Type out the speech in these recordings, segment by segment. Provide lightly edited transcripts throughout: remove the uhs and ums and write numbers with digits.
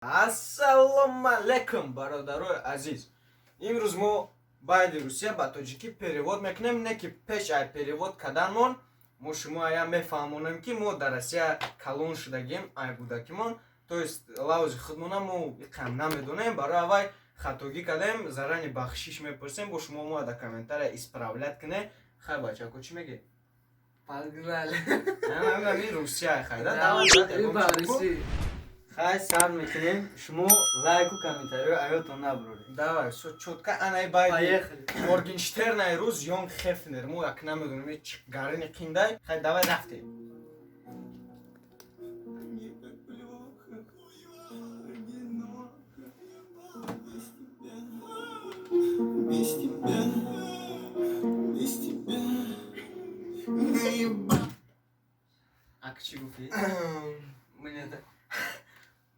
Ассалому алейкум, бародарои азиз. Имрӯз мо байди Русия ба тоҷикӣ перевод мекунем. Не ки пеш ай перевод карданмон мо шумо ая мефаҳмонем ки мо дар Россия калон шудагим ай будакимон. То есть лавзи худмона мо иқам намедонем. Барои аввай хатогӣ кардем, зарани бахшиш мепурсем. Бо шумо мо да комментария исправлят куне. Хай бачако чӣ мегӣ? Погнали. Ми Русия хайда. Хай сар мекунем. Шумо лайку комментарию аётон набуред. Давай, со чётка анай байди. Поехали. Моргенштерн ай рӯз Йон Хефнер. Мо як намедонем чӣ гарини қиндай. Хай давай рафтем. А к чему ты?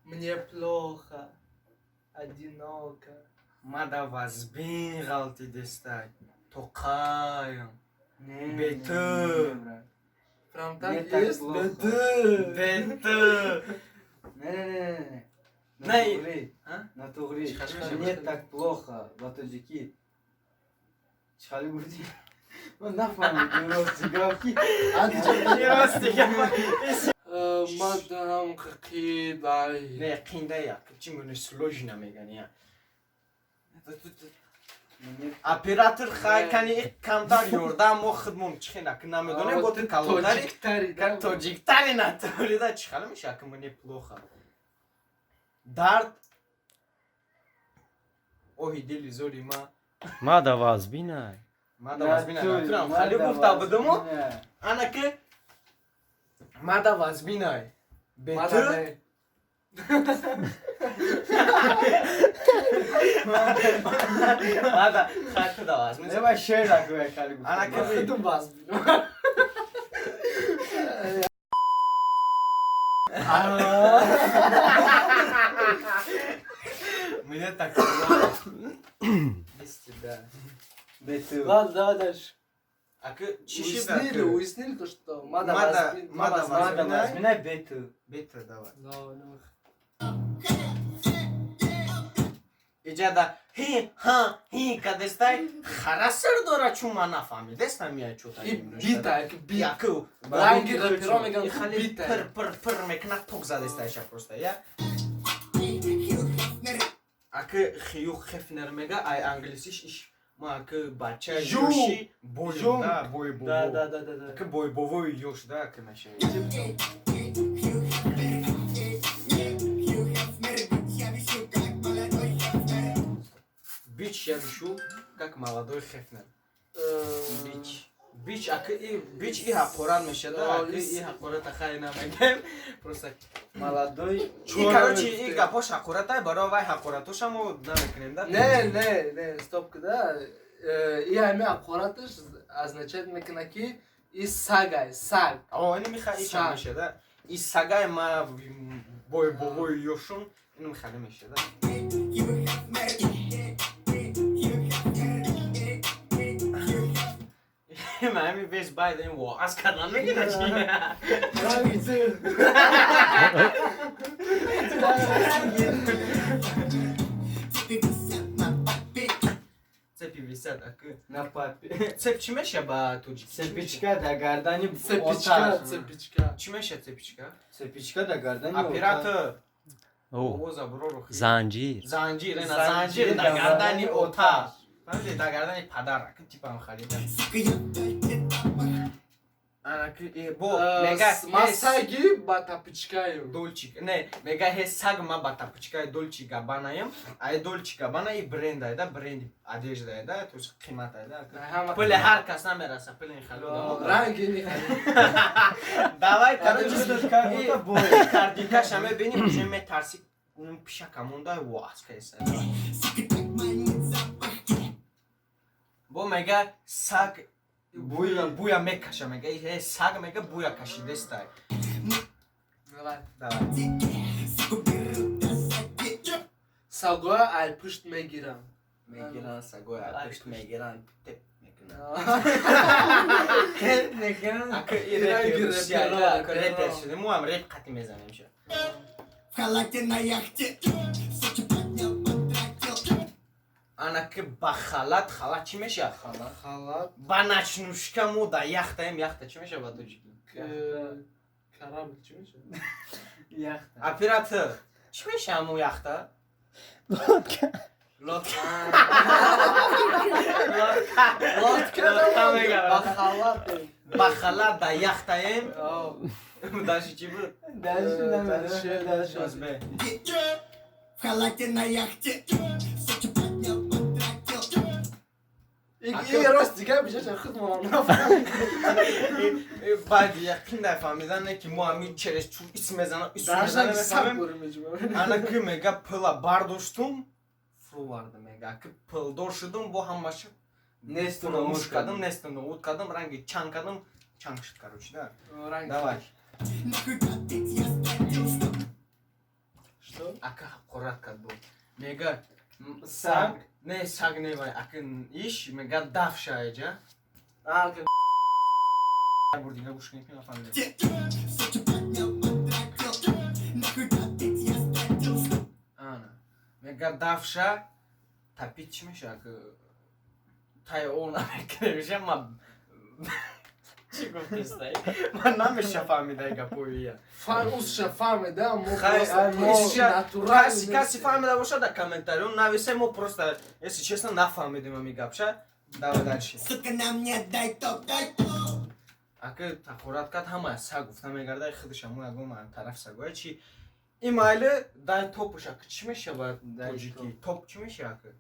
Мне плохо. Одиноко. Мада вазбин галти дестай. Тоқаем. Бету. Прям Мне так так есть? плохо. Бету. Не. Не. А? Натугри. Чихали Мне так плохо. Ба тоҷикӣ. Чихали будӣ? Ман нафаҳмидам рости гап ки. Мадам қидай. Не, қиндай як. Чӣ муни сложно мегани я. Оператор хай кани камтар ёрдам мо худмон чихина ки намедонем бо ту калондари тоҷиктари натурида чихали меша ки муни плохо. Дард оҳи дили зори ма. Мада вазбинай. Мада вазбинай натурам хали гуфта будумо. Ана ки мада вазбинай. Бету. Мада хай куда вазбинай. Неба шер агӯя хали гуфта. Ана ки Ты бас. мне так без тебя. Бету. Ладно, давай дальше. А ки чиши да? Уяснили то, что Мада Мада вазбинай. Мада вазбинай бету. Бету давай. Давай. Иҷада ҳи кадестай харасер дора чума нафаҳми дестам мия чута И бита, бита. яку Ранги рэпера меган хали бита. пир мекна ток задестайша просто я аки хию хефнер мега ай англисиш иш ма аки бача Жу. ёши бойм да бой Да. бово аки бой бовои ёш да аки наша бич я вишу как молодой хефнер бич аки бич и ҳақорат мешада аки и ҳақората хай намегем просто Молодой. и короче и гапош ҳақоратай барои вай ҳақоратоша мо намекунем да Не, стоп, да. И ами аккуратыш означает мекна ки и сагай, саг. ини мехаиша мешада и сагай ма бой бовои ёшун ину мехали мешада мами вес байда ин воаз кардан мегина чи цепи висят аки На папе. цеп чӣ меша ба тоҷики Цепичка да гардани Цепичка. чӣ меша цепичка Цепичка да гардани оператор О, овоза бурору занҷир. занҷир ина Занҷир занҷир дар дар гардани гардани оташ фаҳмиди дар гардани падар аки типам халида аки бо мега Масаги батапичкаю. долчик не мега ҳе саг ма ба тапочкаи долчи габанаям ай долчи габана и бренд айда бренди одежда айда то қимат айда пули ҳар кас намераса пули халуда Ранги не давай Короче, кардикаша мебиним уже метарси пиша монда воаз кеса бо мега саг буя мекаша мега ҳе саг мега буя кашидестай давай Сагоя ай пушт мегирам. мегиран сагоя пушт мегиран теп Некан. рэпер шуде мо ҳам рэп қатӣ мезанем ша в халате на яхте, Сочи поднял, потратил. Анаки ба халат чӣ мешавад? халат Ба начнушка мо да яхтаем. Яхта чӣ мешавад ба тоҷики? корабль чӣ мешавад? Яхта. Оператор чӣ мешавад мо яхта? Лодка. Лодка. лодка Лодка мегавад. ба халат Ба халат да яхтаем. Дальше чӣ буд? Дальше дальше. Озбе. В халате на яхте, Сочи поднял, потратил. и рост дигар бижаша худ мо баъди яқин нафаҳмидане ки мо ҳамин через чӯ исм мезанам мефаҳмем. Ана ки мега пила бардоштум фурӯварда мега ки пилдор шудум бо ҳамаша Несту фуромӯш кардам, несту ноут кардам, ранги чанг кардам, чанг шуд короче, да. Давай. Нахуй катить я стратил. что Ака ҳақорат кард бо. Мега Саг. не саг не вай, ака иш мега дафша эҷа. Бор дига гӯш кунед ки нафаҳмидам. Сочи поднял, потратил. Нахуй катить я стратил. Ана. Мега дафша тапит чӣ мешавад ки тай он намекунемиша ма чӣ гуфтистай? Ман намеша фаҳмида гапоия. узша фаҳмида мо Каси фаҳмида бошад дар комментарион нависе, мо просто если честно нафаҳмидем ҳамин гапша. Давай дальше. Сука, на мне дай топ, дай топ. Ака тақорат кард ҳама саг гуфта мегарда худаш ҳамон ягон ман тараф сагоя чи ин майли дай топуш ака чӣ мешавад тоҷики? Топ чӣ мешавад ака?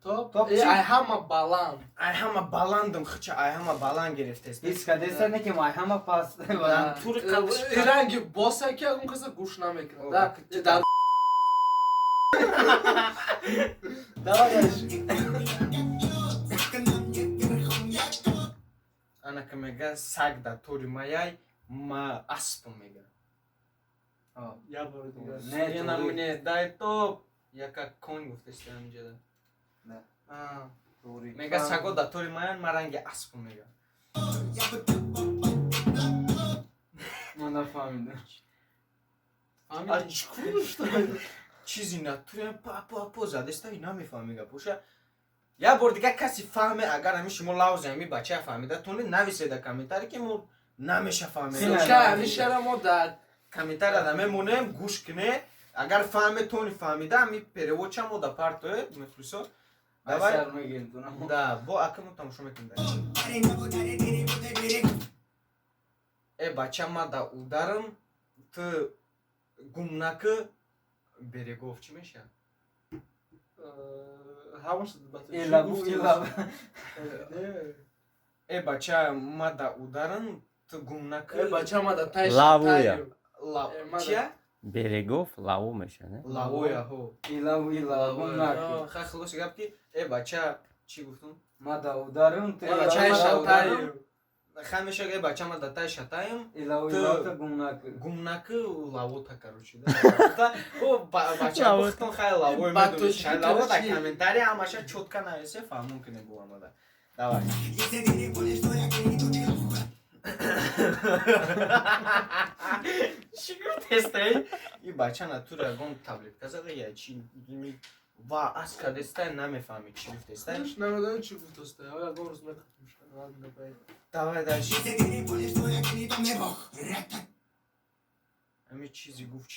топ ай ҳама баланд Ай ҳама баландам хича ай ҳама баланд гирифтест. Искадеса не ки май ҳама пас. Тури қадиш ранги боса ки ягон каса гӯш намекунад давай Сука, на мне верхом я топ. ана ки мега саг да тори маяй ма аспам мега. я бор дигар Не, Ина тури. мне дай топ яка кон гуфтест ҳаминҷода. Не. Тури. Мега саго да тори маян ма ранги аспам мега. Я бы топ. Ман нафаҳмидам. А чикун что? Чизи натуре па задеста и намефаҳми гапоша. Я бор дига каси фаҳме агар ҳамин шумо лавзи ҳами бача фаҳмида тони нависеда комментари ки мо намеша фаҳмида. мишара мо дар Комментарияда мемонем гӯш кунед. Агар фаҳме тони фаҳмида ҳами переводча мо да партое мефрисо. Давай. Асар мегирдунам. Да, бо ака мо тамошо мекунем. Бача ма да ударам ты гумнаки берегов чӣ меша? ҳамаш Илабу илаб. Бача ма да ударам ты гумнаки бача ма да тай Лавуя. чия? Берегов лаву меша, не? Лавоя ҳо. Илабу илаб. Гумнаки. Хай хулоси гап ки бача чӣ гуфтум? Мада ударым ты. чай шавтаю. шавтаю Хай меша бача ма да тай шатаем Илабу Ты- илаб гумнаки. гумнаки лавота короче. О бача Лавот. гуфтум хай лавой Ба медониш. тоҷики Лавота короче. комментария ҳамаша чётка нависе фаҳмон ки небуамада. Давай. Чӣ гуфтестай? И бача натура ягон таблетка зада я чи ва аз кадестай намефаҳмед чӣ гуфтестай? намедонам чӣ гуфтастай ягон рӯз мекунам Давай дальше. Ами чизи гуфт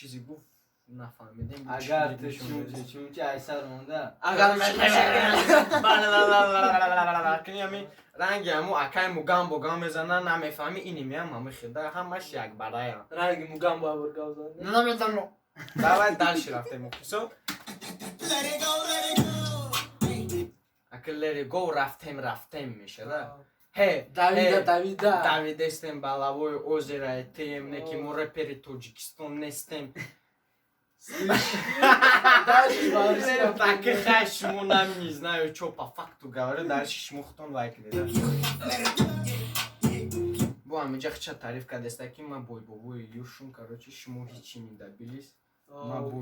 нафаҳмидем. Агар ты чунчи айсар монда. Агар ами ранги ҳамо акаймо гам бо гам мезана намефаҳми иним ям ҳами хида ҳамаш як барая. ранги мугам бабур гавзан Намезано. Давай дальше рафтем мухлисо. Ака let it go рафтем меша да. Давидестем ба лавои озера тем неки мо репери Тоҷикистон нестем. Таки хай шумо не знаю чё по факту говорю, дальше шумо хутон лайк деда. Бо ҳамиҷа хича тариф кардеста ки ма бой бобои юшум короче шумо ҳичи недабилис.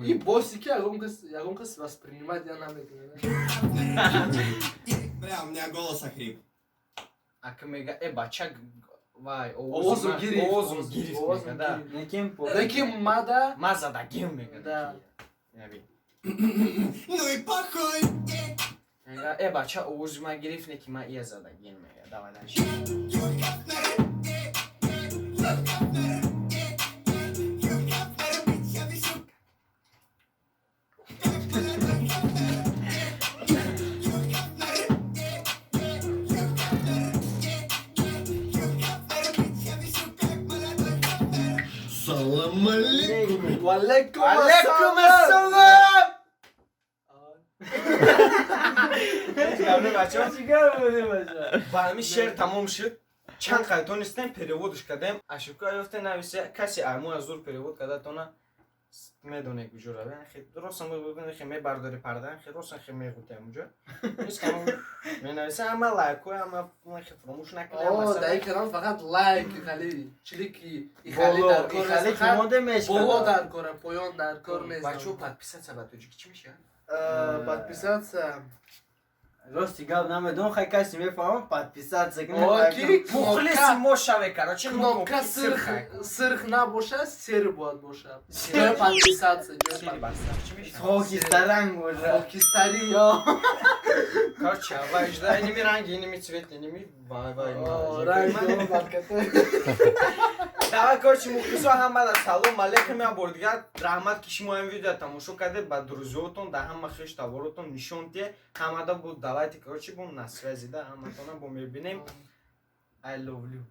и боси ки ягон кас воспринимать я намекунад Бля, у меня голос охрип. Ака мега бача вай Овозу гирифт. овозу гирифт Овозу мега да гирифт. Неким по. Лекин мада. мазада гим мега Да. яби Ну и похуй. мега бача овозу ма гирифт неки ма я зада гим мега давай дальше Салам алейкум. Валейкум алейкум ассалам. ассалам бача Чигар буди баша. ба ҳамин шеър тамом шуд чанд қайд тонистем переводш кардем ашука ёфте нависе каси арму аз зур перевод кардатона медоне куҷора ростам хе мебардори пардан хе ростам хе мегӯтем уҷо менависа ама лайкҳои ама хе фромӯш О, накунем дар ин канал фақат лайк хали члики хали дар кор Ихали нест. кимоде мешкада. Боло дар кора, поён дар кор нест. бачо подписаться ба тоҷики чӣ мешавад Подписаться. Рости гап намедон хай каси мефаҳмам подписаться Окей. мухлиси мо шаве короче Кнопка сирх набошад, сер бояд бошад. Ҷои подписаться, ҷои подписаться. Хокистаранг боша. Хокистари. короче вайжда иними ранги иними цвет иними вай Ранг барката. давай короче мухлисо ҳамада салом алейкум я бор дигар раҳмат ки шумо ин видео тамошо кардед ба друзётон да ҳама хеш таваротон нишон диҳед ҳамада буд давайте короче бун на связи да ҳаматона бо мебинем I love you